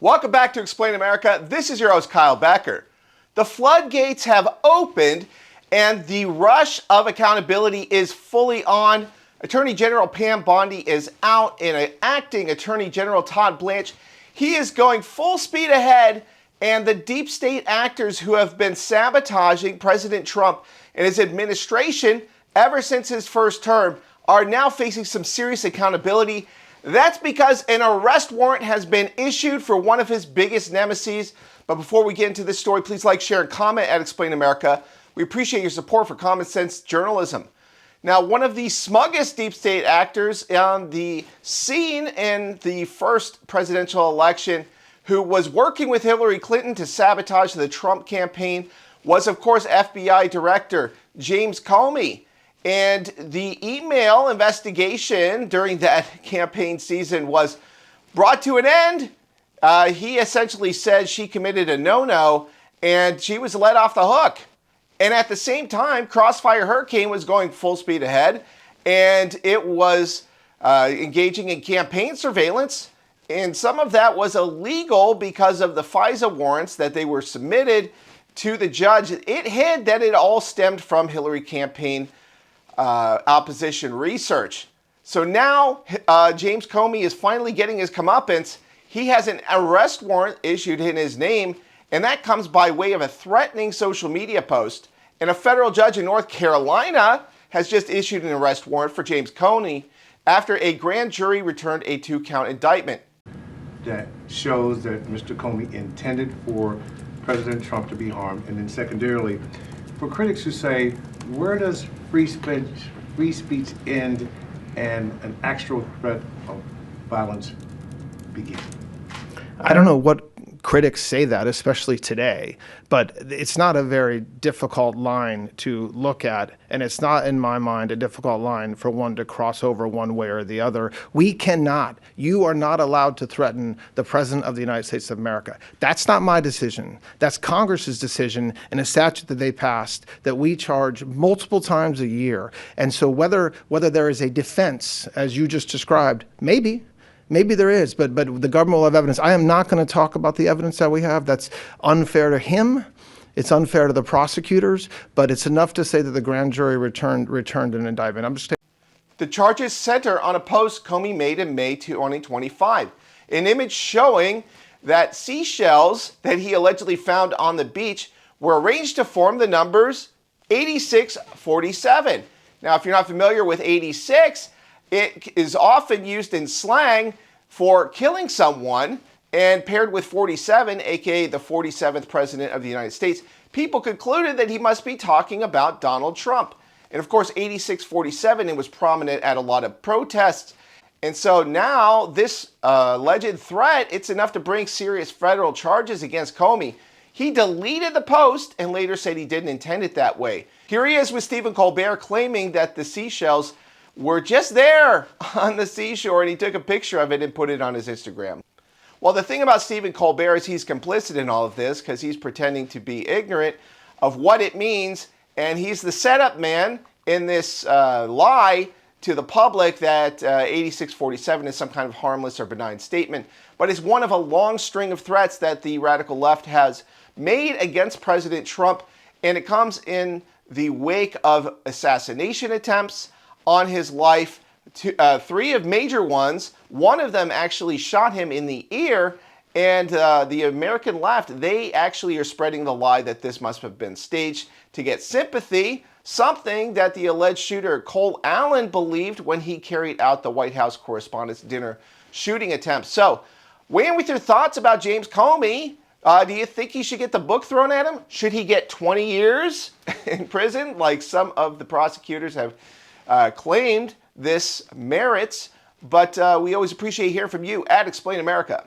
Welcome back to Explain America. This is your host, Kyle Becker. The floodgates have opened and the rush of accountability is fully on. Attorney General Pam Bondi is out and acting Attorney General Todd Blanche. He is going full speed ahead, and the deep state actors who have been sabotaging President Trump and his administration ever since his first term are now facing some serious accountability. That's because an arrest warrant has been issued for one of his biggest nemesis. But before we get into this story, please like, share, and comment at Explain America. We appreciate your support for common sense journalism. Now, one of the smuggest deep state actors on the scene in the first presidential election who was working with Hillary Clinton to sabotage the Trump campaign was, of course, FBI Director James Comey. And the email investigation during that campaign season was brought to an end. He essentially said she committed a no-no and she was let off the hook. And at the same time, Crossfire Hurricane was going full speed ahead, and it was engaging in campaign surveillance. And some of that was illegal because of the FISA warrants that they were submitted to the judge. It hid that it all stemmed from Hillary campaign opposition research. So now James Comey is finally getting his comeuppance. He has an arrest warrant issued in his name, and that comes by way of a threatening social media post. And a federal judge in North Carolina has just issued an arrest warrant for James Comey after a grand jury returned a 2-count indictment. That shows that Mr. Comey intended for President Trump to be harmed. And then secondarily, for critics who say, where does free speech end and an actual threat of violence begin? I don't know what critics say that, especially today, but it's not a very difficult line to look at, and it's not, in my mind, a difficult line for one to cross over one way or the other. We cannot, you are not allowed to threaten the President of the United States of America. That's not my decision. That's Congress's decision in a statute that they passed that we charge multiple times a year. And so whether there is a defense, as you just described, Maybe there is, but the government will have evidence. I am not going to talk about the evidence that we have. That's unfair to him. It's unfair to the prosecutors, but it's enough to say that the grand jury returned an indictment. The charges center on a post Comey made in May 2025, an image showing that seashells that he allegedly found on the beach were arranged to form the numbers 8647. Now, if you're not familiar with 86, it is often used in slang for killing someone, and paired with 47, aka the 47th president of the United States, people concluded that he must be talking about Donald Trump. And of course, 8647, it was prominent at a lot of protests. And so now this alleged threat, it's enough to bring serious federal charges against Comey. He deleted the post and later said he didn't intend it that way. Here he is with Stephen Colbert claiming that the seashells were just there on the seashore, and he took a picture of it and put it on his Instagram. Well, the thing about Stephen Colbert is he's complicit in all of this because he's pretending to be ignorant of what it means, and he's the setup man in this lie to the public that 8647 is some kind of harmless or benign statement, but it's one of a long string of threats that the radical left has made against President Trump, and it comes in the wake of assassination attempts on his life, 3 of major ones. One of them actually shot him in the ear, and the American left, they actually are spreading the lie that this must have been staged to get sympathy, something that the alleged shooter Cole Allen believed when he carried out the White House Correspondents' Dinner shooting attempt. So, weigh in with your thoughts about James Comey. Do you think he should get the book thrown at him? Should he get 20 years in prison, like some of the prosecutors have claimed this merits? But we always appreciate hearing from you at Explain America.